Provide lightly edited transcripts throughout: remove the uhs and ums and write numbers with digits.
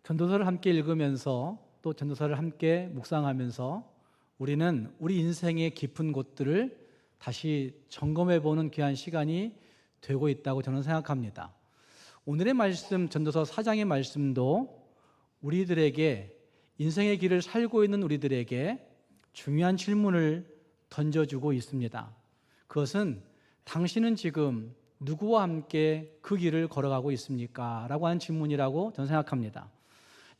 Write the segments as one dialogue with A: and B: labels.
A: 전도서를 함께 읽으면서 또 전도서를 함께 묵상하면서 우리는 우리 인생의 깊은 곳들을 다시 점검해 보는 귀한 시간이 되고 있다고 저는 생각합니다. 오늘의 말씀, 전도서 4장의 말씀도 우리들에게, 인생의 길을 살고 있는 우리들에게 중요한 질문을 던져주고 있습니다. 그것은 당신은 지금 누구와 함께 그 길을 걸어가고 있습니까? 라고 하는 질문이라고 저는 생각합니다.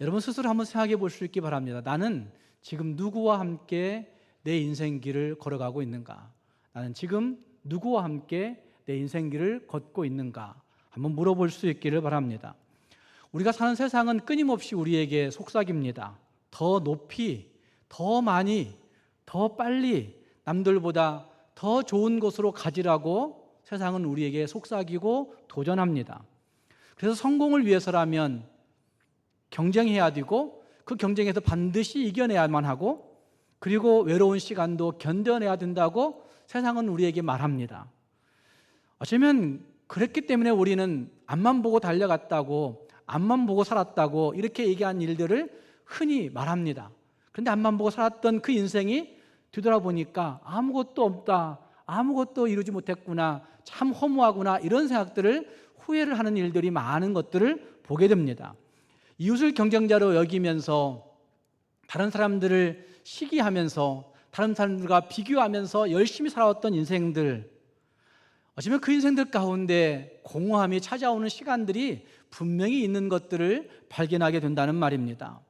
A: 여러분 스스로 한번 생각해 볼 수 있기 바랍니다. 나는 지금 누구와 함께 내 인생 길을 걸어가고 있는가? 나는 지금 누구와 함께 내 인생 길을 걷고 있는가? 한번 물어볼 수 있기를 바랍니다. 우리가 사는 세상은 끊임없이 우리에게 속삭입니다. 더 높이, 더 많이, 더 빨리 남들보다 더 좋은 곳으로 가지라고 세상은 우리에게 속삭이고 도전합니다. 그래서 성공을 위해서라면 경쟁해야 되고 그 경쟁에서 반드시 이겨내야만 하고 그리고 외로운 시간도 견뎌내야 된다고 세상은 우리에게 말합니다. 어쩌면 그랬기 때문에 우리는 앞만 보고 달려갔다고, 앞만 보고 살았다고 이렇게 얘기한 일들을 흔히 말합니다. 그런데 앞만 보고 살았던 그 인생이 뒤돌아보니까 아무것도 없다, 아무것도 이루지 못했구나, 참 허무하구나, 이런 생각들을 후회를 하는 일들이 많은 것들을 보게 됩니다. 이웃을 경쟁자로 여기면서 다른 사람들을 시기하면서 다른 사람들과 비교하면서 열심히 살아왔던 인생들, 어쩌면 그 인생들 가운데 공허함이 찾아오는 시간들이 분명히 있는 것들을 발견하게 된다는 말입니다.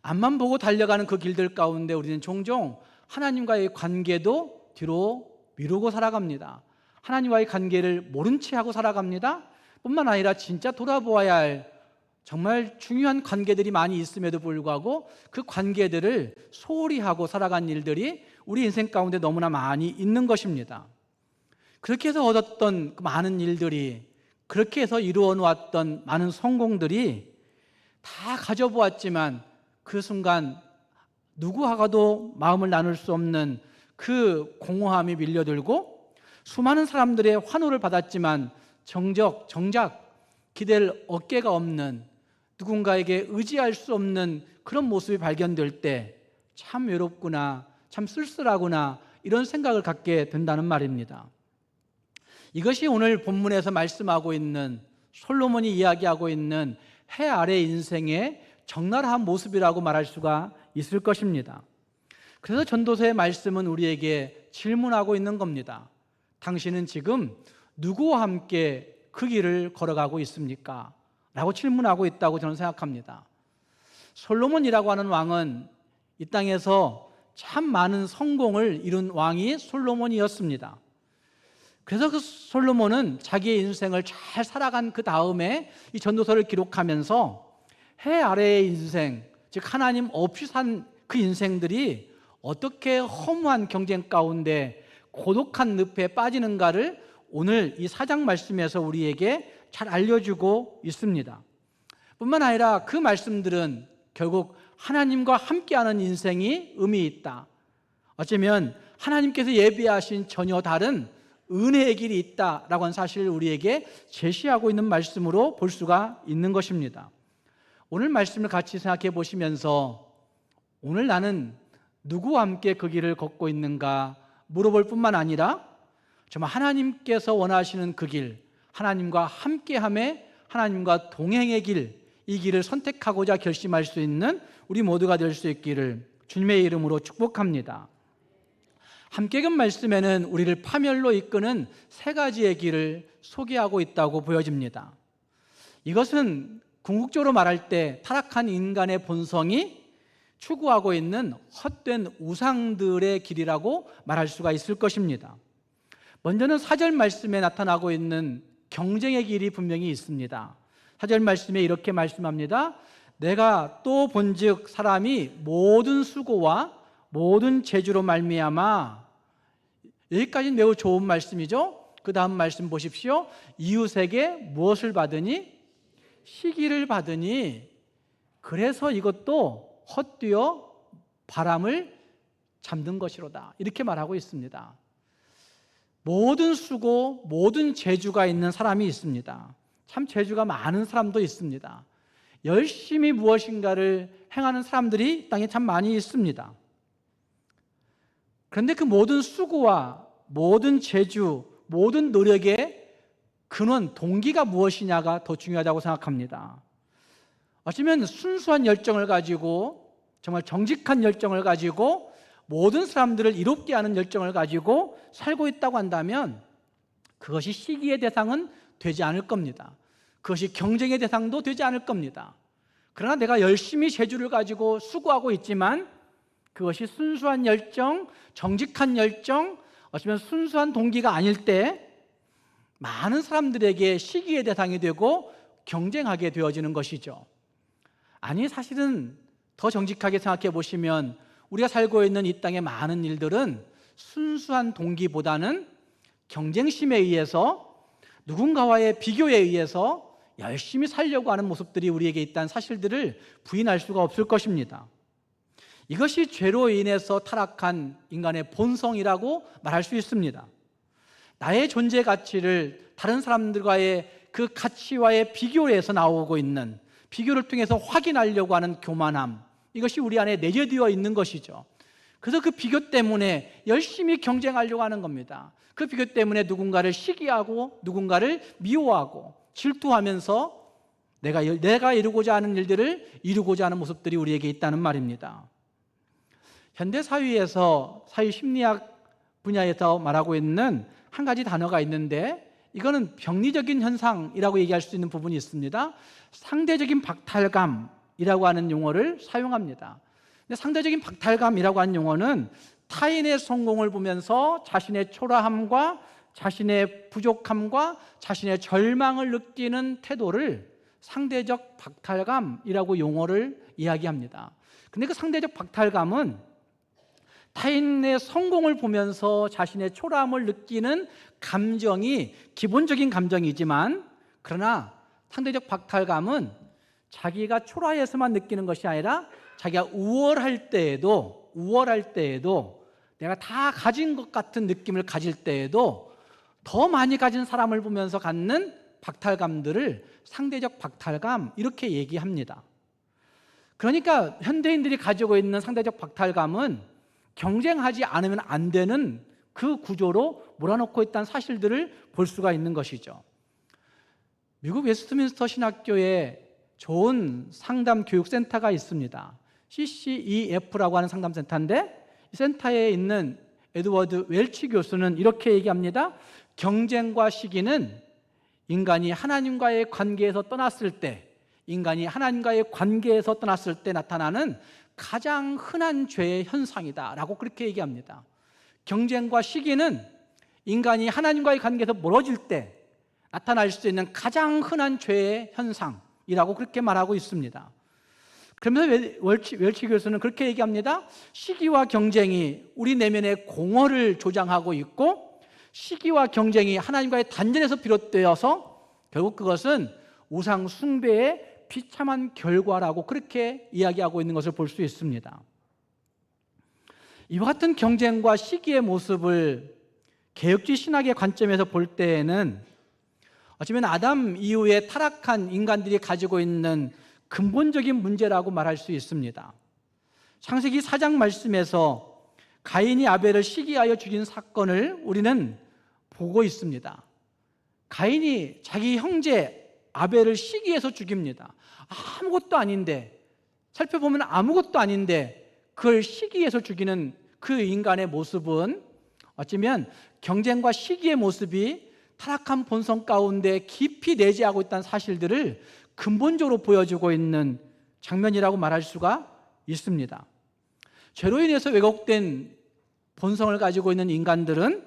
A: 앞만 보고 달려가는 그 길들 가운데 우리는 종종 하나님과의 관계도 뒤로 미루고 살아갑니다. 하나님과의 관계를 모른 채 하고 살아갑니다. 뿐만 아니라 진짜 돌아보아야 할 정말 중요한 관계들이 많이 있음에도 불구하고 그 관계들을 소홀히 하고 살아간 일들이 우리 인생 가운데 너무나 많이 있는 것입니다. 그렇게 해서 얻었던 그 많은 일들이, 그렇게 해서 이루어 놓았던 많은 성공들이 다 가져보았지만 그 순간 누구와가도 마음을 나눌 수 없는 그 공허함이 밀려들고 수많은 사람들의 환호를 받았지만 정작 기댈 어깨가 없는, 누군가에게 의지할 수 없는 그런 모습이 발견될 때 참 외롭구나, 참 쓸쓸하구나, 이런 생각을 갖게 된다는 말입니다. 이것이 오늘 본문에서 말씀하고 있는, 솔로몬이 이야기하고 있는 해 아래 인생의 적나라한 모습이라고 말할 수가 있을 것입니다. 그래서 전도서의 말씀은 우리에게 질문하고 있는 겁니다. 당신은 지금 누구와 함께 그 길을 걸어가고 있습니까? 라고 질문하고 있다고 저는 생각합니다. 솔로몬이라고 하는 왕은 이 땅에서 참 많은 성공을 이룬 왕이 솔로몬이었습니다. 그래서 그 솔로몬은 자기의 인생을 잘 살아간 그 다음에 이 전도서를 기록하면서 해 아래의 인생, 즉 하나님 없이 산 그 인생들이 어떻게 허무한 경쟁 가운데 고독한 늪에 빠지는가를 오늘 이 4장 말씀에서 우리에게 잘 알려주고 있습니다. 뿐만 아니라 그 말씀들은 결국 하나님과 함께하는 인생이 의미 있다, 어쩌면 하나님께서 예비하신 전혀 다른 은혜의 길이 있다라고 하는 사실을 우리에게 제시하고 있는 말씀으로 볼 수가 있는 것입니다. 오늘 말씀을 같이 생각해 보시면서 오늘 나는 누구와 함께 그 길을 걷고 있는가 물어볼 뿐만 아니라 정말 하나님께서 원하시는 그 길, 하나님과 함께함에 하나님과 동행의 길, 이 길을 선택하고자 결심할 수 있는 우리 모두가 될 수 있기를 주님의 이름으로 축복합니다. 함께 읽은 말씀에는 우리를 파멸로 이끄는 세 가지의 길을 소개하고 있다고 보여집니다. 이것은 궁극적으로 말할 때 타락한 인간의 본성이 추구하고 있는 헛된 우상들의 길이라고 말할 수가 있을 것입니다. 먼저는 4절 말씀에 나타나고 있는 경쟁의 길이 분명히 있습니다. 4절 말씀에 이렇게 말씀합니다. 내가 또 본즉 사람이 모든 수고와 모든 재주로 말미암아, 여기까지는 매우 좋은 말씀이죠. 그 다음 말씀 보십시오. 이웃에게 무엇을 받으니? 시기를 받으니, 그래서 이것도 헛되어 바람을 잠든 것이로다, 이렇게 말하고 있습니다. 모든 수고, 모든 재주가 있는 사람이 있습니다. 참 재주가 많은 사람도 있습니다. 열심히 무엇인가를 행하는 사람들이 땅에 참 많이 있습니다. 그런데 그 모든 수고와 모든 재주, 모든 노력의 근원, 동기가 무엇이냐가 더 중요하다고 생각합니다. 어쩌면 순수한 열정을 가지고, 정말 정직한 열정을 가지고, 모든 사람들을 이롭게 하는 열정을 가지고 살고 있다고 한다면 그것이 시기의 대상은 되지 않을 겁니다. 그것이 경쟁의 대상도 되지 않을 겁니다. 그러나 내가 열심히 재주를 가지고 수고하고 있지만 그것이 순수한 열정, 정직한 열정, 어쩌면 순수한 동기가 아닐 때 많은 사람들에게 시기의 대상이 되고 경쟁하게 되어지는 것이죠. 아니, 사실은 더 정직하게 생각해 보시면 우리가 살고 있는 이 땅의 많은 일들은 순수한 동기보다는 경쟁심에 의해서, 누군가와의 비교에 의해서 열심히 살려고 하는 모습들이 우리에게 있다는 사실들을 부인할 수가 없을 것입니다. 이것이 죄로 인해서 타락한 인간의 본성이라고 말할 수 있습니다. 나의 존재 가치를 다른 사람들과의 그 가치와의 비교에서 나오고 있는, 비교를 통해서 확인하려고 하는 교만함, 이것이 우리 안에 내재되어 있는 것이죠. 그래서 그 비교 때문에 열심히 경쟁하려고 하는 겁니다. 그 비교 때문에 누군가를 시기하고 누군가를 미워하고 질투하면서 내가 이루고자 하는 일들을 이루고자 하는 모습들이 우리에게 있다는 말입니다. 현대 사회에서 사회심리학 분야에서 말하고 있는 한 가지 단어가 있는데, 이거는 병리적인 현상이라고 얘기할 수 있는 부분이 있습니다. 상대적인 박탈감이라고 하는 용어를 사용합니다. 근데 상대적인 박탈감이라고 하는 용어는 타인의 성공을 보면서 자신의 초라함과 자신의 부족함과 자신의 절망을 느끼는 태도를 상대적 박탈감이라고 용어를 이야기합니다. 근데 그 상대적 박탈감은 타인의 성공을 보면서 자신의 초라함을 느끼는 감정이 기본적인 감정이지만, 그러나 상대적 박탈감은 자기가 초라해서만 느끼는 것이 아니라 자기가 우월할 때에도 내가 다 가진 것 같은 느낌을 가질 때에도 더 많이 가진 사람을 보면서 갖는 박탈감들을 상대적 박탈감, 이렇게 얘기합니다. 그러니까 현대인들이 가지고 있는 상대적 박탈감은 경쟁하지 않으면 안 되는 그 구조로 몰아넣고 있다는 사실들을 볼 수가 있는 것이죠. 미국 웨스트민스터 신학교에 좋은 상담 교육센터가 있습니다. CCEF라고 하는 상담센터인데, 이 센터에 있는 에드워드 웰치 교수는 이렇게 얘기합니다. 경쟁과 시기는 인간이 하나님과의 관계에서 떠났을 때 나타나는 가장 흔한 죄의 현상이다라고 그렇게 얘기합니다. 경쟁과 시기는 인간이 하나님과의 관계에서 멀어질 때 나타날 수 있는 가장 흔한 죄의 현상이라고 그렇게 말하고 있습니다. 그러면서 웰치 교수는 그렇게 얘기합니다. 시기와 경쟁이 우리 내면의 공허를 조장하고 있고, 시기와 경쟁이 하나님과의 단절에서 비롯되어서 결국 그것은 우상 숭배의 비참한 결과라고 그렇게 이야기하고 있는 것을 볼 수 있습니다. 이와 같은 경쟁과 시기의 모습을 개혁주의 신학의 관점에서 볼 때에는 어쩌면 아담 이후에 타락한 인간들이 가지고 있는 근본적인 문제라고 말할 수 있습니다. 창세기 4장 말씀에서 가인이 아벨을 시기하여 죽인 사건을 우리는 보고 있습니다. 가인이 자기 형제 아벨을 시기해서 죽입니다. 아무것도 아닌데, 살펴보면 아무것도 아닌데 그걸 시기해서 죽이는 그 인간의 모습은 어쩌면 경쟁과 시기의 모습이 타락한 본성 가운데 깊이 내재하고 있다는 사실들을 근본적으로 보여주고 있는 장면이라고 말할 수가 있습니다. 죄로 인해서 왜곡된 본성을 가지고 있는 인간들은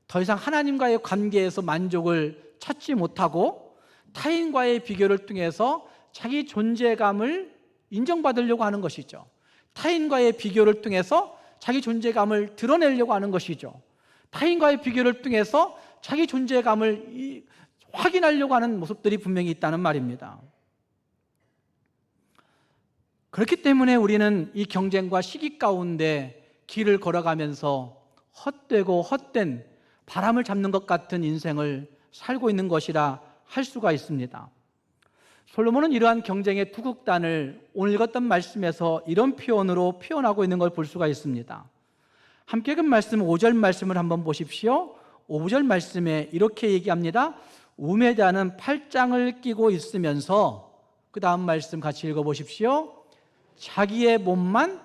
A: 더 이상 하나님과의 관계에서 만족을 찾지 못하고 타인과의 비교를 통해서 자기 존재감을 인정받으려고 하는 것이죠. 타인과의 비교를 통해서 자기 존재감을 드러내려고 하는 것이죠. 타인과의 비교를 통해서 자기 존재감을 확인하려고 하는 모습들이 분명히 있다는 말입니다. 그렇기 때문에 우리는 이 경쟁과 시기 가운데 길을 걸어가면서 헛되고 헛된 바람을 잡는 것 같은 인생을 살고 있는 것이라 할 수가 있습니다. 솔로몬은 이러한 경쟁의 두 극단을 오늘 읽었던 말씀에서 이런 표현으로 표현하고 있는 걸 볼 수가 있습니다. 함께 읽은 말씀 5절 말씀을 한번 보십시오. 5절 말씀에 이렇게 얘기합니다. 우매자는 팔짱을 끼고 있으면서, 그 다음 말씀 같이 읽어보십시오. 자기의 몸만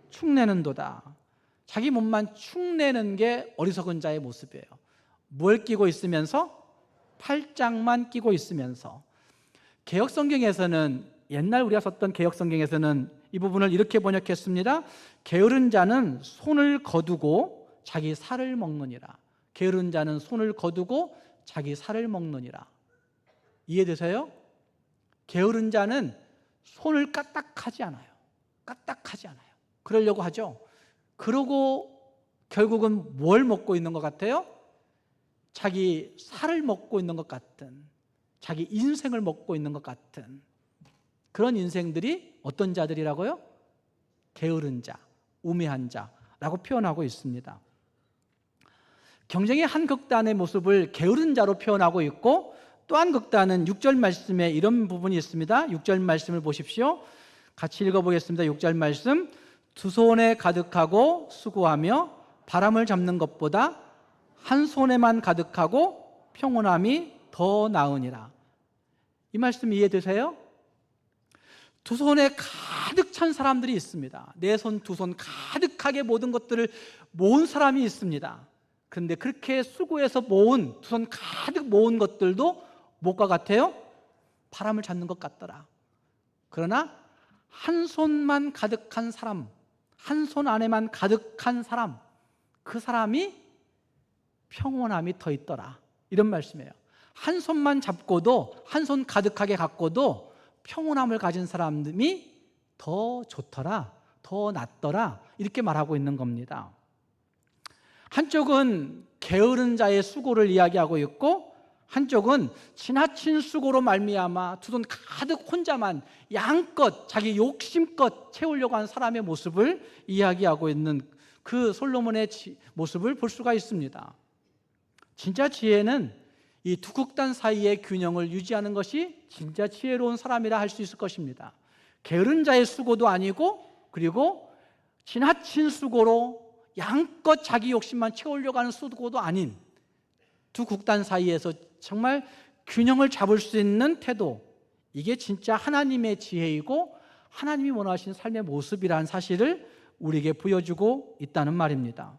A: 축내는도다. 자기 몸만 축내는 게 어리석은 자의 모습이에요. 뭘 끼고 있으면서? 팔짱만 끼고 있으면서. 개역성경에서는, 옛날 우리가 썼던 개역성경에서는 이 부분을 이렇게 번역했습니다. 게으른 자는 손을 거두고 자기 살을 먹느니라. 게으른 자는 손을 거두고 자기 살을 먹느니라. 이해되세요? 게으른 자는 손을 까딱하지 않아요. 까딱하지 않아요. 그러려고 하죠. 그러고 결국은 뭘 먹고 있는 것 같아요? 자기 살을 먹고 있는 것 같은, 자기 인생을 먹고 있는 것 같은 그런 인생들이 어떤 자들이라고요? 게으른 자, 우매한 자라고 표현하고 있습니다. 경쟁의 한 극단의 모습을 게으른 자로 표현하고 있고, 또 한 극단은 6절 말씀에 이런 부분이 있습니다. 6절 말씀을 보십시오. 같이 읽어보겠습니다. 6절 말씀. 두 손에 가득하고 수고하며 바람을 잡는 것보다 한 손에만 가득하고 평온함이 더 나으니라. 이 말씀 이해되세요? 두 손에 가득 찬 사람들이 있습니다. 내 손, 두 손 가득하게 모든 것들을 모은 사람이 있습니다. 그런데 그렇게 수고해서 모은, 두 손 가득 모은 것들도 뭐가 같아요? 바람을 잡는 것 같더라. 그러나 한 손만 가득한 사람, 한 손 안에만 가득한 사람, 그 사람이 평온함이 더 있더라. 이런 말씀이에요. 한 손만 잡고도, 한 손 가득하게 갖고도 평온함을 가진 사람이 더 좋더라, 더 낫더라, 이렇게 말하고 있는 겁니다. 한쪽은 게으른 자의 수고를 이야기하고 있고, 한쪽은 지나친 수고로 말미암아 두 손 가득 혼자만 양껏 자기 욕심껏 채우려고 하는 사람의 모습을 이야기하고 있는 그 솔로몬의 모습을 볼 수가 있습니다. 진짜 지혜는 이 두 극단 사이의 균형을 유지하는 것이 진짜 지혜로운 사람이라 할 수 있을 것입니다. 게으른 자의 수고도 아니고, 그리고 지나친 수고로 양껏 자기 욕심만 채우려고 하는 수고도 아닌 두 극단 사이에서 정말 균형을 잡을 수 있는 태도, 이게 진짜 하나님의 지혜이고 하나님이 원하시는 삶의 모습이라는 사실을 우리에게 보여주고 있다는 말입니다.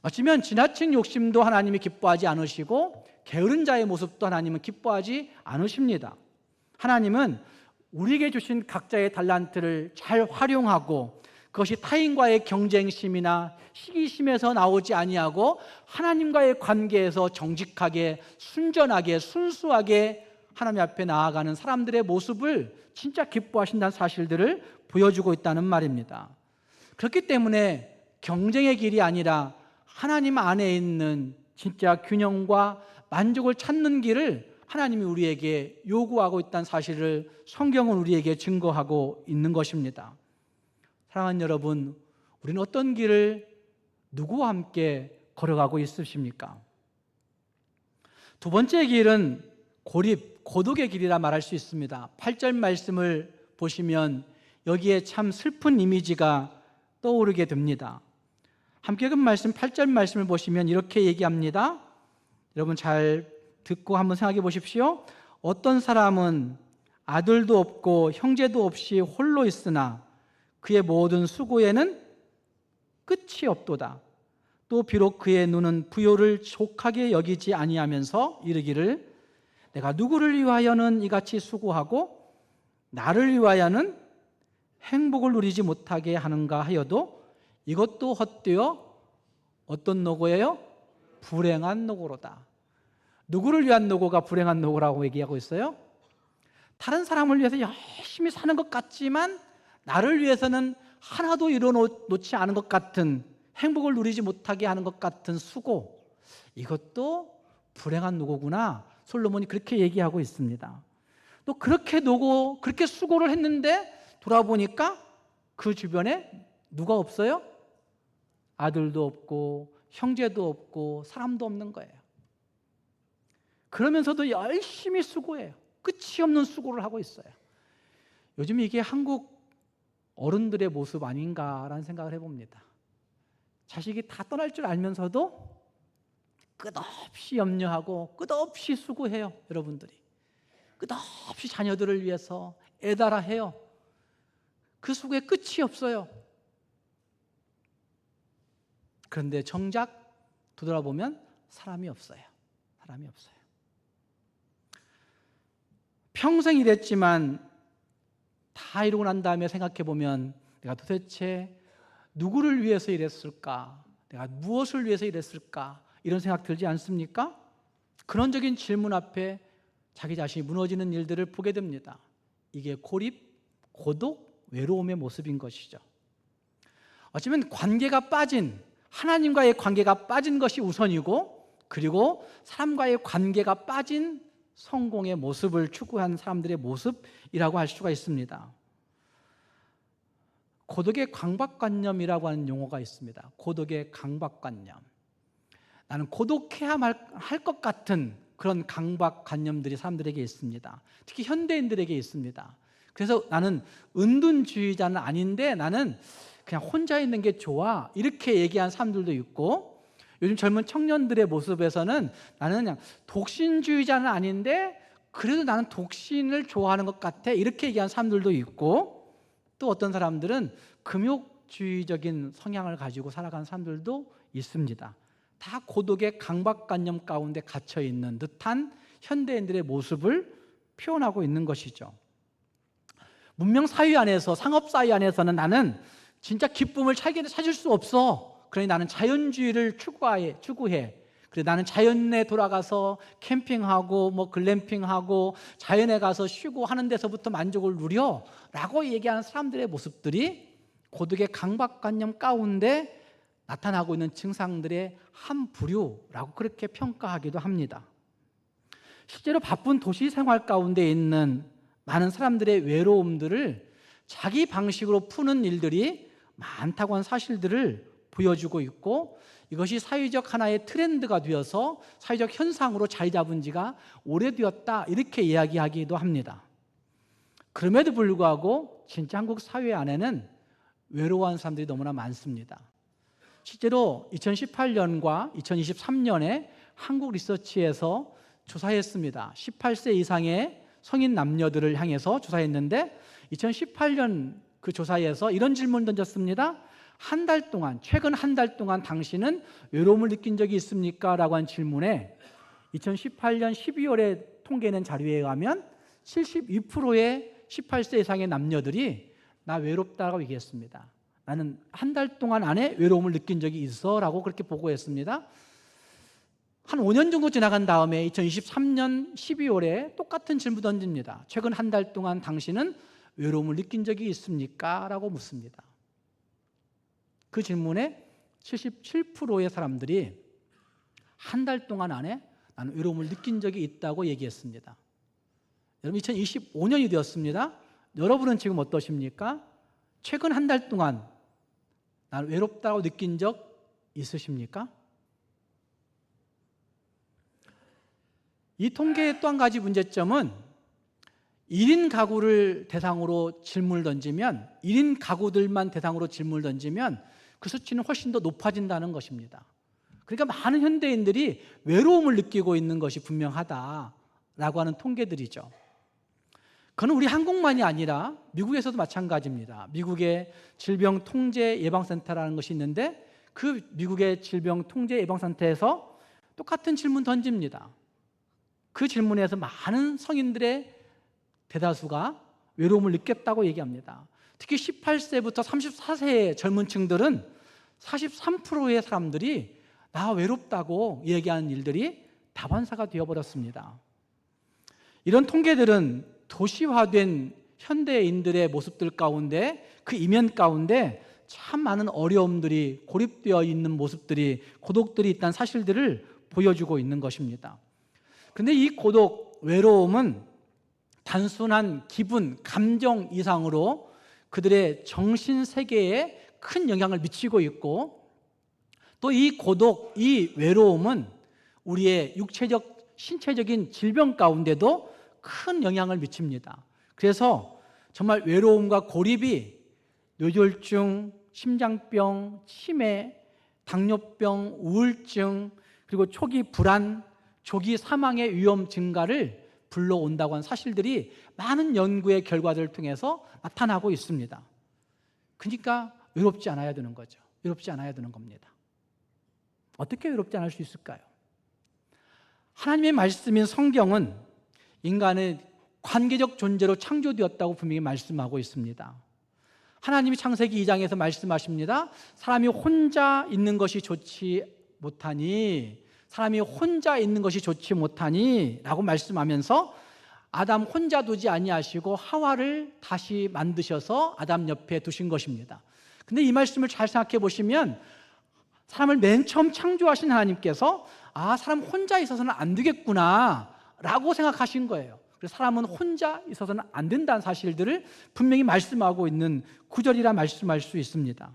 A: 어쩌면 지나친 욕심도 하나님이 기뻐하지 않으시고 게으른 자의 모습도 하나님은 기뻐하지 않으십니다. 하나님은 우리에게 주신 각자의 달란트를 잘 활용하고, 그것이 타인과의 경쟁심이나 시기심에서 나오지 아니하고 하나님과의 관계에서 정직하게, 순전하게, 순수하게 하나님 앞에 나아가는 사람들의 모습을 진짜 기뻐하신다는 사실들을 보여주고 있다는 말입니다. 그렇기 때문에 경쟁의 길이 아니라 하나님 안에 있는 진짜 균형과 만족을 찾는 길을 하나님이 우리에게 요구하고 있다는 사실을 성경은 우리에게 증거하고 있는 것입니다. 사랑하는 여러분, 우리는 어떤 길을 누구와 함께 걸어가고 있으십니까? 두 번째 길은 고립, 고독의 길이라 말할 수 있습니다. 8절 말씀을 보시면 여기에 참 슬픈 이미지가 떠오르게 됩니다. 함께 읽은 말씀 8절 말씀을 보시면 이렇게 얘기합니다. 여러분 잘 듣고 한번 생각해 보십시오. 어떤 사람은 아들도 없고 형제도 없이 홀로 있으나 그의 모든 수고에는 끝이 없도다. 또 비록 그의 눈은 부요를 족하게 여기지 아니하면서 이르기를 내가 누구를 위하여는 이같이 수고하고 나를 위하여는 행복을 누리지 못하게 하는가 하여도 이것도 헛되어 어떤 노고예요? 불행한 노고로다. 누구를 위한 노고가 불행한 노고라고 얘기하고 있어요? 다른 사람을 위해서 열심히 사는 것 같지만 나를 위해서는 하나도 이뤄놓지 않은 것 같은, 행복을 누리지 못하게 하는 것 같은 수고, 이것도 불행한 노고구나. 솔로몬이 그렇게 얘기하고 있습니다. 또 그렇게 노고, 그렇게 수고를 했는데 돌아보니까 그 주변에 누가 없어요? 아들도 없고 형제도 없고 사람도 없는 거예요. 그러면서도 열심히 수고해요. 끝이 없는 수고를 하고 있어요. 요즘 이게 한국 어른들의 모습 아닌가라는 생각을 해봅니다. 자식이 다 떠날 줄 알면서도 끝없이 염려하고 끝없이 수고해요. 여러분들이 끝없이 자녀들을 위해서 애달아 해요. 그 수고에 끝이 없어요. 그런데 정작 되돌아보면 사람이 없어요. 사람이 없어요. 평생 일했지만 다 이루고 난 다음에 생각해 보면 내가 도대체 누구를 위해서 일했을까? 내가 무엇을 위해서 일했을까? 이런 생각 들지 않습니까? 근원적인 질문 앞에 자기 자신이 무너지는 일들을 보게 됩니다. 이게 고립, 고독, 외로움의 모습인 것이죠. 어쩌면 관계가 빠진, 하나님과의 관계가 빠진 것이 우선이고, 그리고 사람과의 관계가 빠진 성공의 모습을 추구한 사람들의 모습이라고 할 수가 있습니다. 고독의 강박관념이라고 하는 용어가 있습니다. 고독의 강박관념. 나는 고독해야만 할 것 같은 그런 강박관념들이 사람들에게 있습니다. 특히 현대인들에게 있습니다. 그래서 나는 은둔주의자는 아닌데 나는 그냥 혼자 있는 게 좋아, 이렇게 얘기한 사람들도 있고, 요즘 젊은 청년들의 모습에서는 나는 그냥 독신주의자는 아닌데 그래도 나는 독신을 좋아하는 것 같아, 이렇게 얘기한 사람들도 있고, 또 어떤 사람들은 금욕주의적인 성향을 가지고 살아가는 사람들도 있습니다. 다 고독의 강박관념 가운데 갇혀 있는 듯한 현대인들의 모습을 표현하고 있는 것이죠. 문명 사회 안에서, 상업 사회 안에서는 나는 진짜 기쁨을 찾을 수 없어. 그러니 나는 자연주의를 추구해. 그래, 나는 자연에 돌아가서 캠핑하고 뭐 글램핑하고 자연에 가서 쉬고 하는 데서부터 만족을 누려라고 얘기하는 사람들의 모습들이 고독의 강박관념 가운데 나타나고 있는 증상들의 한 부류라고 그렇게 평가하기도 합니다. 실제로 바쁜 도시 생활 가운데 있는 많은 사람들의 외로움들을 자기 방식으로 푸는 일들이 많다고 하는 사실들을 보여주고 있고, 이것이 사회적 하나의 트렌드가 되어서 사회적 현상으로 자리 잡은 지가 오래되었다, 이렇게 이야기하기도 합니다. 그럼에도 불구하고 진짜 한국 사회 안에는 외로워하는 사람들이 너무나 많습니다. 실제로 2018년과 2023년에 한국 리서치에서 조사했습니다. 18세 이상의 성인 남녀들을 향해서 조사했는데 2018년 그 조사에서 이런 질문을 던졌습니다. 한 달 동안, 최근 한 달 동안 당신은 외로움을 느낀 적이 있습니까? 라고 한 질문에 2018년 12월에 통계낸 자료에 의하면 72%의 18세 이상의 남녀들이 나 외롭다고 얘기했습니다. 나는 한 달 동안 안에 외로움을 느낀 적이 있어 라고 그렇게 보고했습니다. 한 5년 정도 지나간 다음에 2023년 12월에 똑같은 질문 던집니다. 최근 한 달 동안 당신은 외로움을 느낀 적이 있습니까? 라고 묻습니다. 그 질문에 77%의 사람들이 한 달 동안 안에 나는 외로움을 느낀 적이 있다고 얘기했습니다. 여러분, 2025년이 되었습니다. 여러분은 지금 어떠십니까? 최근 한 달 동안 나는 외롭다고 느낀 적 있으십니까? 이 통계의 또 한 가지 문제점은 1인 가구를 대상으로 질문을 던지면, 1인 가구들만 대상으로 질문을 던지면 그 수치는 훨씬 더 높아진다는 것입니다. 그러니까 많은 현대인들이 외로움을 느끼고 있는 것이 분명하다라고 하는 통계들이죠. 그건 우리 한국만이 아니라 미국에서도 마찬가지입니다. 미국의 질병통제예방센터라는 것이 있는데 그 미국의 질병통제예방센터에서 똑같은 질문 던집니다. 그 질문에서 많은 성인들의 대다수가 외로움을 느꼈다고 얘기합니다. 특히 18세부터 34세의 젊은 층들은 43%의 사람들이 나 외롭다고 얘기하는 일들이 다반사가 되어버렸습니다. 이런 통계들은 도시화된 현대인들의 모습들 가운데, 그 이면 가운데 참 많은 어려움들이, 고립되어 있는 모습들이, 고독들이 있다는 사실들을 보여주고 있는 것입니다. 그런데 이 고독, 외로움은 단순한 기분, 감정 이상으로 그들의 정신 세계에 큰 영향을 미치고 있고, 또 이 고독, 이 외로움은 우리의 육체적, 신체적인 질병 가운데도 큰 영향을 미칩니다. 그래서 정말 외로움과 고립이 뇌졸중, 심장병, 치매, 당뇨병, 우울증, 그리고 초기 불안, 조기 사망의 위험 증가를 불러온다고 하는 사실들이 많은 연구의 결과들을 통해서 나타나고 있습니다. 그러니까 외롭지 않아야 되는 거죠. 외롭지 않아야 되는 겁니다. 어떻게 외롭지 않을 수 있을까요? 하나님의 말씀인 성경은 인간의 관계적 존재로 창조되었다고 분명히 말씀하고 있습니다. 하나님이 창세기 2장에서 말씀하십니다. 사람이 혼자 있는 것이 좋지 못하니 라고 말씀하면서 아담 혼자 두지 아니하시고 하와를 다시 만드셔서 아담 옆에 두신 것입니다. 근데 이 말씀을 잘 생각해 보시면 사람을 맨 처음 창조하신 하나님께서 사람 혼자 있어서는 안 되겠구나 라고 생각하신 거예요. 그래서 사람은 혼자 있어서는 안 된다는 사실들을 분명히 말씀하고 있는 구절이라 말씀할 수 있습니다.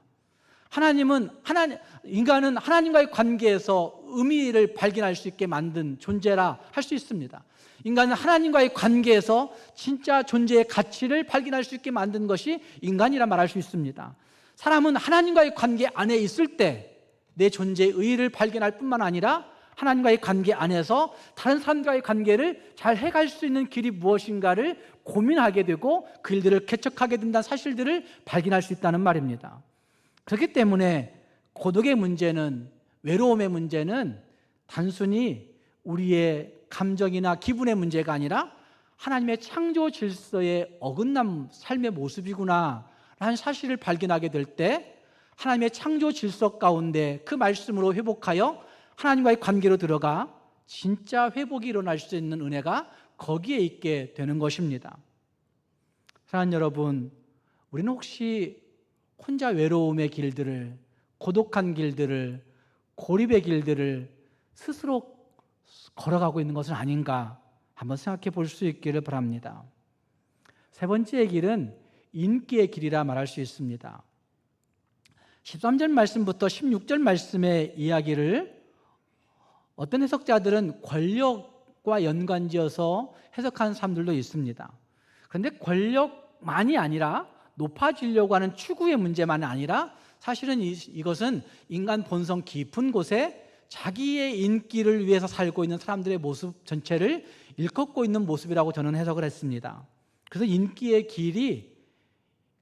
A: 인간은 하나님과의 관계에서 의미를 발견할 수 있게 만든 존재라 할 수 있습니다. 인간은 하나님과의 관계에서 진짜 존재의 가치를 발견할 수 있게 만든 것이 인간이라 말할 수 있습니다. 사람은 하나님과의 관계 안에 있을 때 내 존재의 의의를 발견할 뿐만 아니라 하나님과의 관계 안에서 다른 사람과의 관계를 잘 해갈 수 있는 길이 무엇인가를 고민하게 되고 그 일들을 개척하게 된다는 사실들을 발견할 수 있다는 말입니다. 그렇기 때문에 고독의 문제는, 외로움의 문제는 단순히 우리의 감정이나 기분의 문제가 아니라 하나님의 창조 질서에 어긋난 삶의 모습이구나 라는 사실을 발견하게 될 때 하나님의 창조 질서 가운데 그 말씀으로 회복하여 하나님과의 관계로 들어가 진짜 회복이 일어날 수 있는 은혜가 거기에 있게 되는 것입니다. 사랑하는 여러분, 우리는 혹시 혼자 외로움의 길들을, 고독한 길들을, 고립의 길들을 스스로 걸어가고 있는 것은 아닌가 한번 생각해 볼 수 있기를 바랍니다. 세 번째의 길은 인기의 길이라 말할 수 있습니다. 13절 말씀부터 16절 말씀의 이야기를 어떤 해석자들은 권력과 연관지어서 해석하는 사람들도 있습니다. 그런데 권력만이 아니라 높아지려고 하는 추구의 문제만 아니라 사실은 이것은 인간 본성 깊은 곳에 자기의 인기를 위해서 살고 있는 사람들의 모습 전체를 일컫고 있는 모습이라고 저는 해석을 했습니다. 그래서 인기의 길이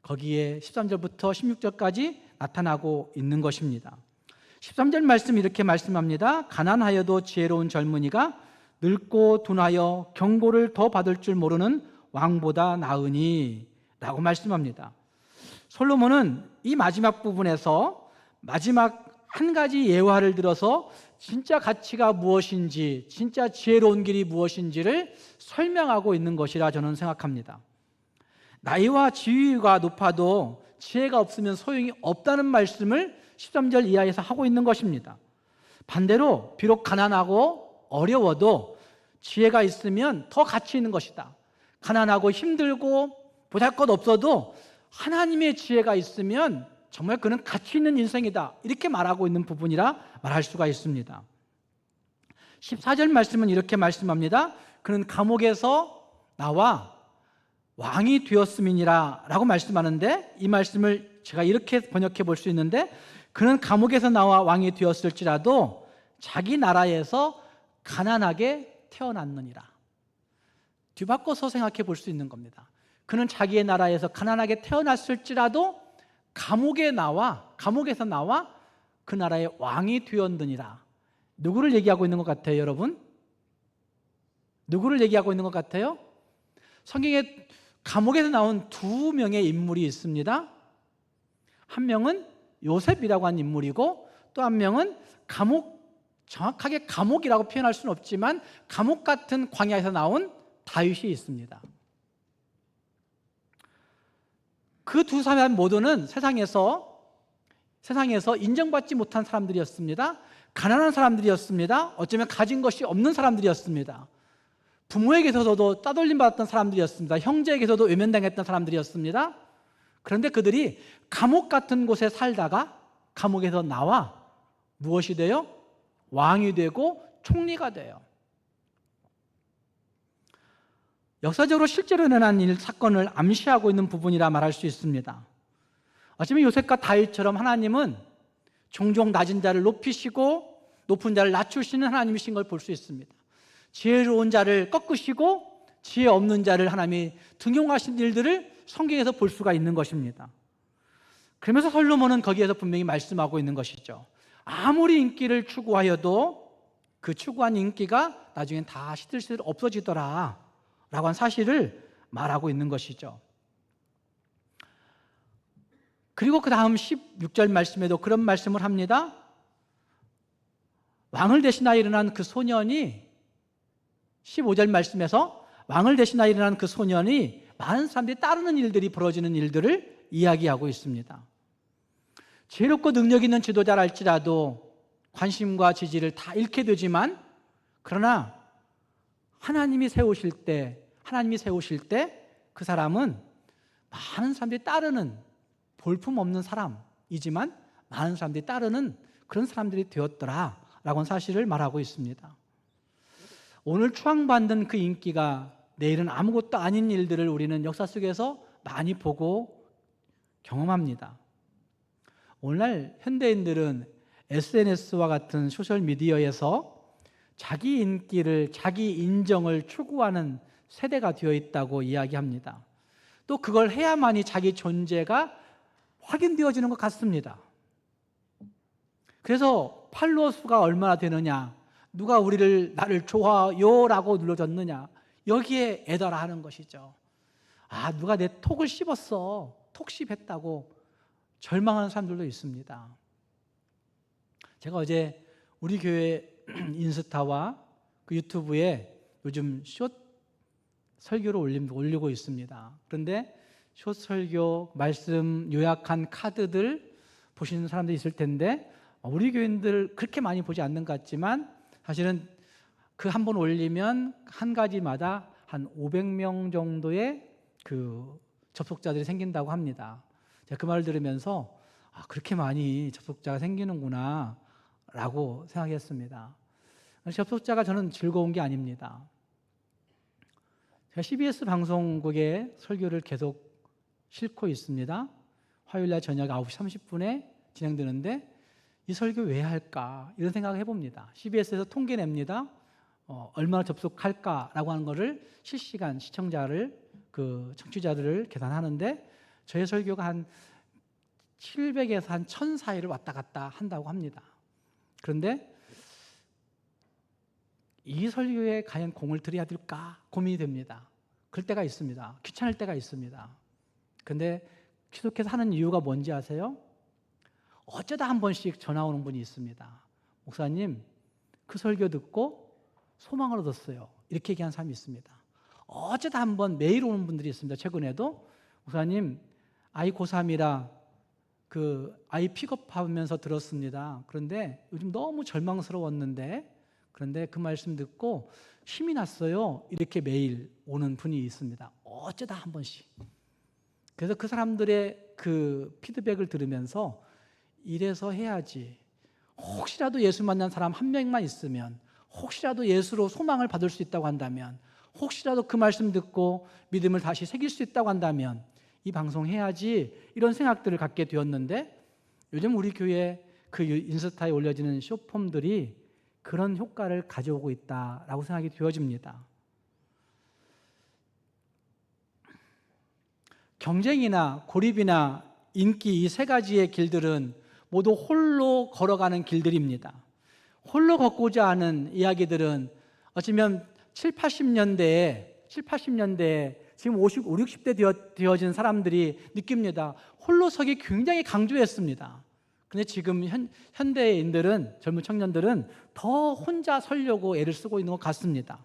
A: 거기에 13절부터 16절까지 나타나고 있는 것입니다. 13절 말씀 이렇게 말씀합니다. 가난하여도 지혜로운 젊은이가 늙고 둔하여 경고를 더 받을 줄 모르는 왕보다 나으니 라고 말씀합니다. 솔로몬은 이 마지막 부분에서 마지막 한 가지 예화를 들어서 진짜 가치가 무엇인지, 진짜 지혜로운 길이 무엇인지를 설명하고 있는 것이라 저는 생각합니다. 나이와 지위가 높아도 지혜가 없으면 소용이 없다는 말씀을 13절 이하에서 하고 있는 것입니다. 반대로 비록 가난하고 어려워도 지혜가 있으면 더 가치 있는 것이다. 가난하고 힘들고 보잘것없어도 하나님의 지혜가 있으면 정말 그는 가치 있는 인생이다. 이렇게 말하고 있는 부분이라 말할 수가 있습니다. 14절 말씀은 이렇게 말씀합니다. 그는 감옥에서 나와 왕이 되었음이니라 라고 말씀하는데, 이 말씀을 제가 이렇게 번역해 볼 수 있는데, 그는 감옥에서 나와 왕이 되었을지라도 자기 나라에서 가난하게 태어났느니라. 뒤바꿔서 생각해 볼 수 있는 겁니다. 그는 자기의 나라에서 가난하게 태어났을지라도 감옥에서 나와 그 나라의 왕이 되었느니라. 누구를 얘기하고 있는 것 같아요, 여러분? 누구를 얘기하고 있는 것 같아요? 성경에 감옥에서 나온 두 명의 인물이 있습니다. 한 명은 요셉이라고 하는 인물이고, 또 한 명은 정확하게 감옥이라고 표현할 수는 없지만 감옥 같은 광야에서 나온 다윗이 있습니다. 그 두 사람 모두는 세상에서 인정받지 못한 사람들이었습니다. 가난한 사람들이었습니다. 어쩌면 가진 것이 없는 사람들이었습니다. 부모에게서도 따돌림 받았던 사람들이었습니다. 형제에게서도 외면당했던 사람들이었습니다. 그런데 그들이 감옥 같은 곳에 살다가 감옥에서 나와 무엇이 돼요? 왕이 되고 총리가 돼요. 역사적으로 실제로 일어난 사건을 암시하고 있는 부분이라 말할 수 있습니다. 어쩌면 요셉과 다윗처럼 하나님은 종종 낮은 자를 높이시고 높은 자를 낮추시는 하나님이신 걸 볼 수 있습니다. 지혜로운 자를 꺾으시고 지혜 없는 자를 하나님이 등용하신 일들을 성경에서 볼 수가 있는 것입니다. 그러면서 솔로몬은 거기에서 분명히 말씀하고 있는 것이죠. 아무리 인기를 추구하여도 그 추구한 인기가 나중엔 다 시들시들 없어지더라 라고 한 사실을 말하고 있는 것이죠. 그리고 그 다음 16절 말씀에도 그런 말씀을 합니다. 왕을 대신하여 일어난 그 소년이 15절 말씀에서 왕을 대신하여 일어난 그 소년이 많은 사람들이 따르는 일들이 벌어지는 일들을 이야기하고 있습니다. 지혜롭고 능력 있는 지도자랄지라도 관심과 지지를 다 잃게 되지만 그러나 하나님이 세우실 때 그 사람은 많은 사람들이 따르는 볼품없는 사람이지만 많은 사람들이 따르는 그런 사람들이 되었더라 라고 하는 사실을 말하고 있습니다. 오늘 추앙받는 그 인기가 내일은 아무것도 아닌 일들을 우리는 역사 속에서 많이 보고 경험합니다. 오늘날 현대인들은 SNS와 같은 소셜미디어에서 자기 인기를, 자기 인정을 추구하는 세대가 되어 있다고 이야기합니다. 또 그걸 해야만이 자기 존재가 확인되어지는 것 같습니다. 그래서 팔로워 수가 얼마나 되느냐, 누가 나를 좋아요라고 눌러줬느냐, 여기에 애달아하는 것이죠. 누가 내 톡을 씹었어, 톡씹했다고 절망하는 사람들도 있습니다. 제가 어제 우리 교회 인스타와 그 유튜브에 요즘 숏 설교를 올리고 있습니다. 그런데 숏 설교 말씀 요약한 카드들 보시는 사람들이 있을 텐데 우리 교인들 그렇게 많이 보지 않는 것 같지만 사실은 그 한 번 올리면 한 가지마다 한 500명 정도의 그 접속자들이 생긴다고 합니다. 제가 그 말을 들으면서 그렇게 많이 접속자가 생기는구나 라고 생각했습니다. 접속자가 저는 즐거운 게 아닙니다. 제가 CBS 방송국에 설교를 계속 싣고 있습니다. 화요일날 저녁 9시 30분에 진행되는데 이 설교 왜 할까 이런 생각을 해봅니다. CBS에서 통계 냅니다. 얼마나 접속할까라고 하는 거를 실시간 청취자들을 계산하는데 저의 설교가 한 700에서 한 1000 사이를 왔다 갔다 한다고 합니다. 그런데 이 설교에 과연 공을 들여야 될까 고민이 됩니다. 그럴 때가 있습니다. 귀찮을 때가 있습니다. 그런데 계속해서 하는 이유가 뭔지 아세요? 어쩌다 한 번씩 전화 오는 분이 있습니다. 목사님, 그 설교 듣고 소망을 얻었어요. 이렇게 얘기한 사람이 있습니다. 어쩌다 한 번 매일 오는 분들이 있습니다. 최근에도 목사님, 아이 고3이라 그 아이 픽업하면서 들었습니다. 그런데 요즘 너무 절망스러웠는데 그런데 그 말씀 듣고 힘이 났어요. 이렇게 매일 오는 분이 있습니다. 어쩌다 한 번씩. 그래서 그 사람들의 그 피드백을 들으면서 이래서 해야지. 혹시라도 예수 만난 사람 한 명만 있으면, 혹시라도 예수로 소망을 받을 수 있다고 한다면, 혹시라도 그 말씀 듣고 믿음을 다시 새길 수 있다고 한다면 이 방송 해야지 이런 생각들을 갖게 되었는데 요즘 우리 교회 그 인스타에 올려지는 숏폼들이 그런 효과를 가져오고 있다라고 생각이 되어집니다. 경쟁이나 고립이나 인기 이 세 가지의 길들은 모두 홀로 걸어가는 길들입니다. 홀로 걷고자 하는 이야기들은 어쩌면 7, 80년대에 지금 50, 60대 되어진 사람들이 느낍니다. 홀로 서기 굉장히 강조했습니다. 근데 지금 현대인들은, 젊은 청년들은 더 혼자 서려고 애를 쓰고 있는 것 같습니다.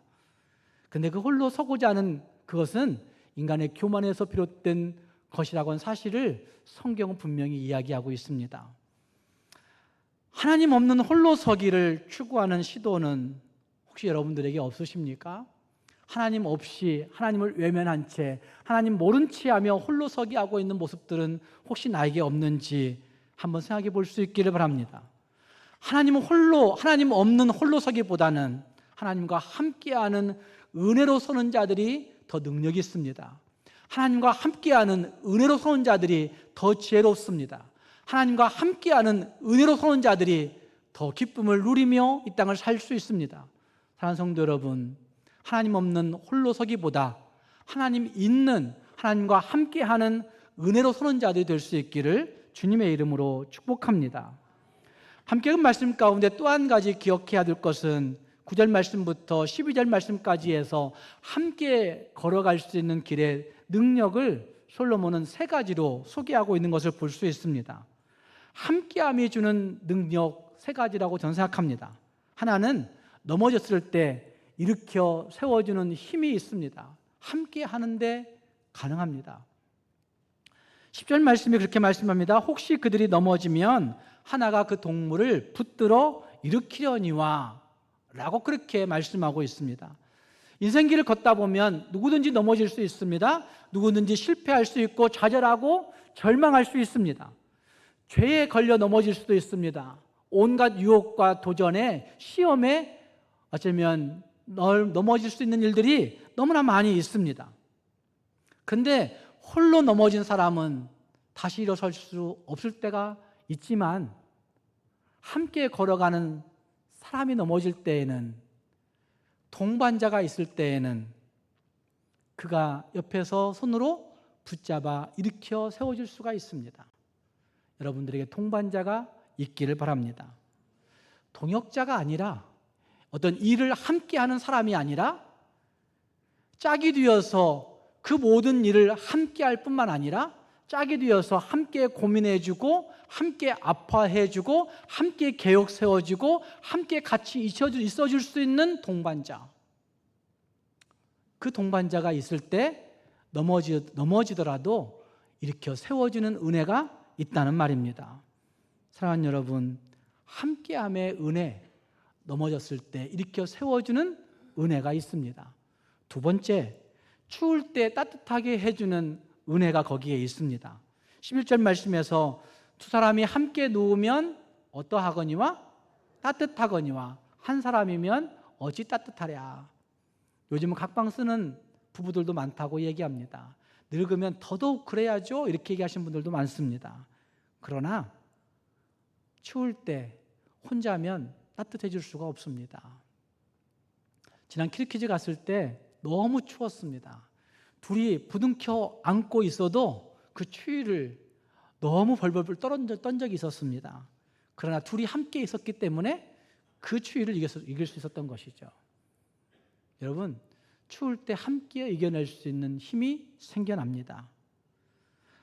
A: 근데 그 홀로 서고자 하는 그것은 인간의 교만에서 비롯된 것이라고 하는 사실을 성경은 분명히 이야기하고 있습니다. 하나님 없는 홀로 서기를 추구하는 시도는 혹시 여러분들에게 없으십니까? 하나님 없이 하나님을 외면한 채 하나님 모른 채 하며 홀로 서기 하고 있는 모습들은 혹시 나에게 없는지 한번 생각해 볼 수 있기를 바랍니다. 하나님 없는 홀로 서기보다는 하나님과 함께하는 은혜로 서는 자들이 더 능력이 있습니다. 하나님과 함께하는 은혜로 서는 자들이 더 지혜롭습니다. 하나님과 함께하는 은혜로 서는 자들이 더 기쁨을 누리며 이 땅을 살 수 있습니다. 사랑하는 성도 여러분, 하나님 없는 홀로 서기보다 하나님 있는, 하나님과 함께하는 은혜로 서는 자들이 될 수 있기를 주님의 이름으로 축복합니다. 함께 읽은 말씀 가운데 또 한 가지 기억해야 될 것은 9절 말씀부터 12절 말씀까지 해서 함께 걸어갈 수 있는 길의 능력을 솔로몬은 세 가지로 소개하고 있는 것을 볼 수 있습니다. 함께함이 주는 능력 세 가지라고 저는 생각합니다. 하나는 넘어졌을 때 일으켜 세워주는 힘이 있습니다. 함께 하는데 가능합니다. 10절 말씀이 그렇게 말씀합니다. 혹시 그들이 넘어지면 하나가 그 동물을 붙들어 일으키려니와 라고 그렇게 말씀하고 있습니다. 인생길을 걷다 보면 누구든지 넘어질 수 있습니다. 누구든지 실패할 수 있고 좌절하고 절망할 수 있습니다. 죄에 걸려 넘어질 수도 있습니다. 온갖 유혹과 도전에, 시험에 어쩌면 넘어질 수 있는 일들이 너무나 많이 있습니다. 그런데 홀로 넘어진 사람은 다시 일어설 수 없을 때가 있지만 함께 걸어가는 사람이 넘어질 때에는, 동반자가 있을 때에는 그가 옆에서 손으로 붙잡아 일으켜 세워줄 수가 있습니다. 여러분들에게 동반자가 있기를 바랍니다. 동역자가 아니라, 어떤 일을 함께하는 사람이 아니라 짝이 되어서 그 모든 일을 함께할 뿐만 아니라 짝이 되어서 함께 고민해주고, 함께 아파해주고, 함께 계획 세워주고, 함께 같이 있어줄 수 있는 동반자. 그 동반자가 있을 때 넘어지더라도 일으켜 세워주는 은혜가 있다는 말입니다. 사랑하는 여러분, 함께함의 은혜, 넘어졌을 때 일으켜 세워주는 은혜가 있습니다. 두 번째, 추울 때 따뜻하게 해주는 은혜가 거기에 있습니다. 11절 말씀에서 두 사람이 함께 누우면 어떠하거니와 따뜻하거니와 한 사람이면 어찌 따뜻하랴. 요즘은 각방 쓰는 부부들도 많다고 얘기합니다. 늙으면 더더욱 그래야죠, 이렇게 얘기하시는 분들도 많습니다. 그러나 추울 때 혼자면 따뜻해질 수가 없습니다. 지난 키르키즈 갔을 때 너무 추웠습니다. 둘이 부둥켜 안고 있어도 그 추위를 너무 벌벌 떨었던 적이 있었습니다. 그러나 둘이 함께 있었기 때문에 그 추위를 이길 수 있었던 것이죠. 여러분, 추울 때 함께 이겨낼 수 있는 힘이 생겨납니다.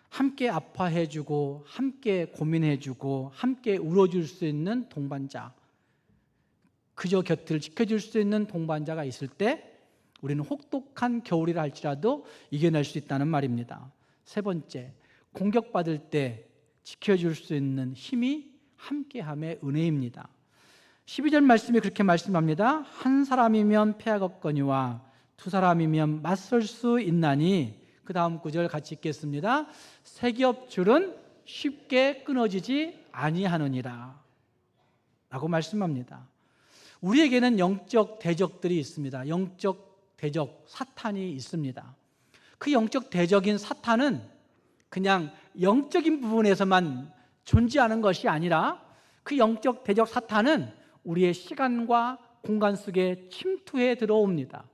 A: 함께 아파해주고, 함께 고민해주고, 함께 울어줄 수 있는 동반자, 그저 곁을 지켜줄 수 있는 동반자가 있을 때 우리는 혹독한 겨울이라 할지라도 이겨낼 수 있다는 말입니다. 세 번째, 공격받을 때 지켜줄 수 있는 힘이 함께함의 은혜입니다. 12절 말씀이 그렇게 말씀합니다. 한 사람이면 패하겠거니와 두 사람이면 맞설 수 있나니, 그 다음 구절 같이 읽겠습니다. 세겹줄은 쉽게 끊어지지 아니하느니라 라고 말씀합니다. 우리에게는 영적 대적들이 있습니다. 영적 대적, 사탄이 있습니다. 그 영적 대적인 사탄은 그냥 영적인 부분에서만 존재하는 것이 아니라 그 영적 대적 사탄은 우리의 시간과 공간 속에 침투해 들어옵니다.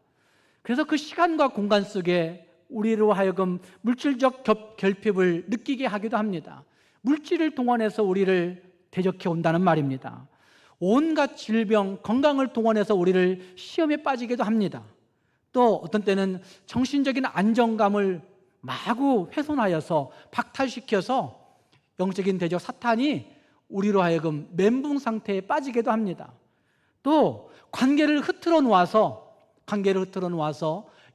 A: 그래서 그 시간과 공간 속에 우리로 하여금 물질적 결핍을 느끼게 하기도 합니다. 물질을 동원해서 우리를 대적해 온다는 말입니다. 온갖 질병, 건강을 동원해서 우리를 시험에 빠지기도 합니다. 또 어떤 때는 정신적인 안정감을 마구 훼손하여서 박탈시켜서 영적인 대적 사탄이 우리로 하여금 멘붕 상태에 빠지기도 합니다. 또 관계를 흐트러 놓아서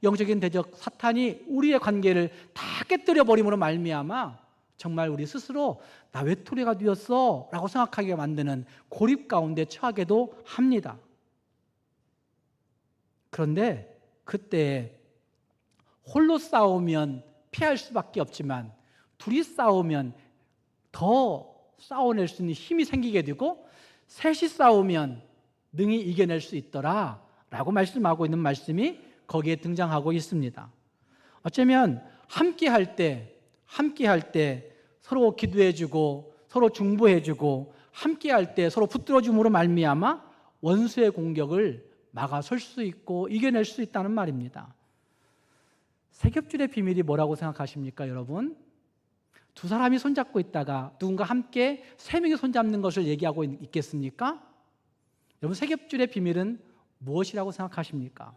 A: 영적인 대적 사탄이 우리의 관계를 다 깨뜨려 버림으로 말미암아 정말 우리 스스로 나 외톨이가 되었어 라고 생각하게 만드는 고립 가운데 처하게도 합니다. 그런데 그때 홀로 싸우면 피할 수밖에 없지만 둘이 싸우면 더 싸워낼 수 있는 힘이 생기게 되고, 셋이 싸우면 능히 이겨낼 수 있더라 라고 말씀하고 있는 말씀이 거기에 등장하고 있습니다. 어쩌면 함께 할 때 서로 기도해주고 서로 중보해주고 함께 할 때 서로 붙들어줌으로 말미암아 원수의 공격을 막아설 수 있고 이겨낼 수 있다는 말입니다. 세겹줄의 비밀이 뭐라고 생각하십니까, 여러분? 두 사람이 손잡고 있다가 누군가 함께 세 명이 손잡는 것을 얘기하고 있겠습니까? 여러분, 세겹줄의 비밀은 무엇이라고 생각하십니까?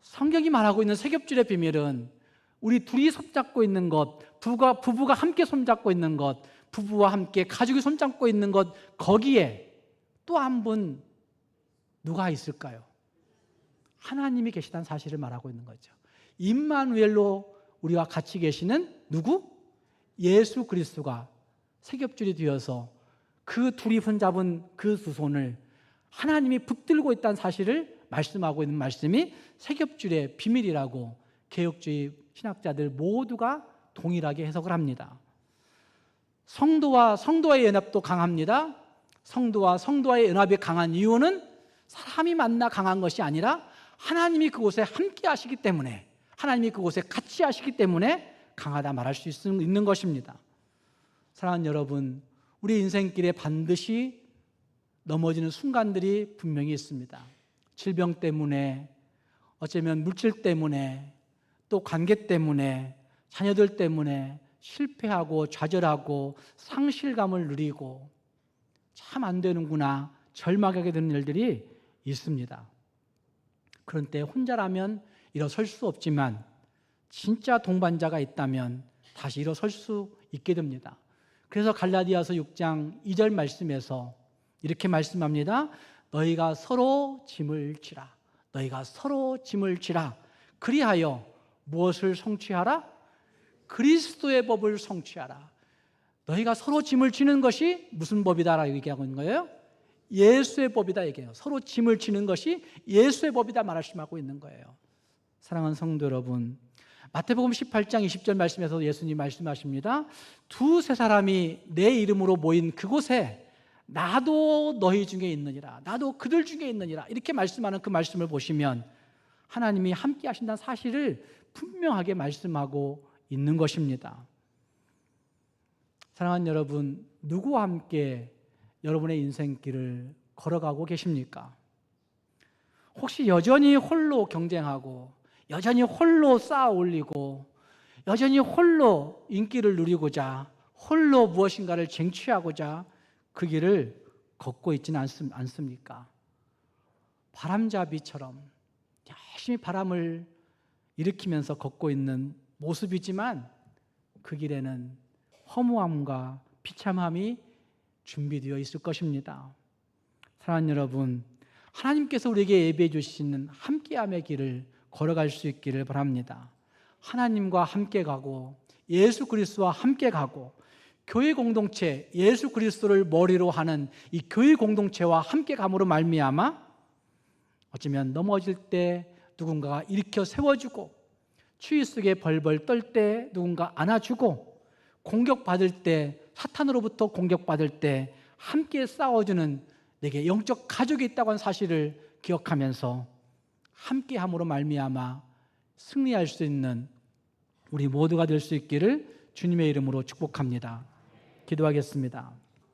A: 성경이 말하고 있는 세겹줄의 비밀은 우리 둘이 손잡고 있는 것, 부부가 함께 손잡고 있는 것, 부부와 함께 가족이 손잡고 있는 것, 거기에 또 한 분 누가 있을까요? 하나님이 계시다는 사실을 말하고 있는 거죠. 임마누엘로 우리와 같이 계시는 누구? 예수 그리스도가 세겹줄이 되어서 그 둘이 손잡은 그 두 손을 하나님이 붙들고 있다는 사실을 말씀하고 있는 말씀이 세겹줄의 비밀이라고 개혁주의 신학자들 모두가 동일하게 해석을 합니다. 성도와의 연합도 강합니다. 성도와의 연합이 강한 이유는 사람이 만나 강한 것이 아니라 하나님이 그곳에 함께 하시기 때문에, 하나님이 그곳에 같이 하시기 때문에 강하다 말할 수 있는 것입니다. 사랑하는 여러분, 우리 인생길에 반드시 넘어지는 순간들이 분명히 있습니다. 질병 때문에, 어쩌면 물질 때문에, 또 관계 때문에, 자녀들 때문에 실패하고 좌절하고 상실감을 누리고 참 안 되는구나 절망하게 되는 일들이 있습니다. 그런 때 혼자라면 일어설 수 없지만 진짜 동반자가 있다면 다시 일어설 수 있게 됩니다. 그래서 갈라디아서 6장 2절 말씀에서 이렇게 말씀합니다. 너희가 서로 짐을 지라. 너희가 서로 짐을 지라. 그리하여 무엇을 성취하라? 그리스도의 법을 성취하라. 너희가 서로 짐을 지는 것이 무슨 법이다라고 얘기하고 있는 거예요? 예수의 법이다 얘기해요. 서로 짐을 지는 것이 예수의 법이다 말씀하고 있는 거예요. 사랑하는 성도 여러분, 마태복음 18장 20절 말씀에서 예수님 말씀하십니다. 두세 사람이 내 이름으로 모인 그곳에 나도 너희 중에 있느니라. 나도 그들 중에 있느니라. 이렇게 말씀하는 그 말씀을 보시면 하나님이 함께 하신다는 사실을 분명하게 말씀하고 있는 것입니다. 사랑하는 여러분, 누구와 함께 여러분의 인생길을 걸어가고 계십니까? 혹시 여전히 홀로 경쟁하고 여전히 홀로 쌓아 올리고 여전히 홀로 인기를 누리고자 홀로 무엇인가를 쟁취하고자 그 길을 걷고 있지는 않습니까? 바람잡이처럼 열심히 바람을 일으키면서 걷고 있는 모습이지만 그 길에는 허무함과 비참함이 준비되어 있을 것입니다. 사랑하는 여러분, 하나님께서 우리에게 예비해 주시는 함께함의 길을 걸어갈 수 있기를 바랍니다. 하나님과 함께 가고 예수 그리스도와 함께 가고 교회 공동체, 예수 그리스도를 머리로 하는 이 교회 공동체와 함께 감으로 말미암아 어쩌면 넘어질 때 누군가가 일으켜 세워주고 추위 속에 벌벌 떨 때 누군가 안아주고 공격받을 때, 사탄으로부터 공격받을 때 함께 싸워주는 내게 영적 가족이 있다고 하는 사실을 기억하면서 함께함으로 말미암아 승리할 수 있는 우리 모두가 될 수 있기를 주님의 이름으로 축복합니다. 기도하겠습니다.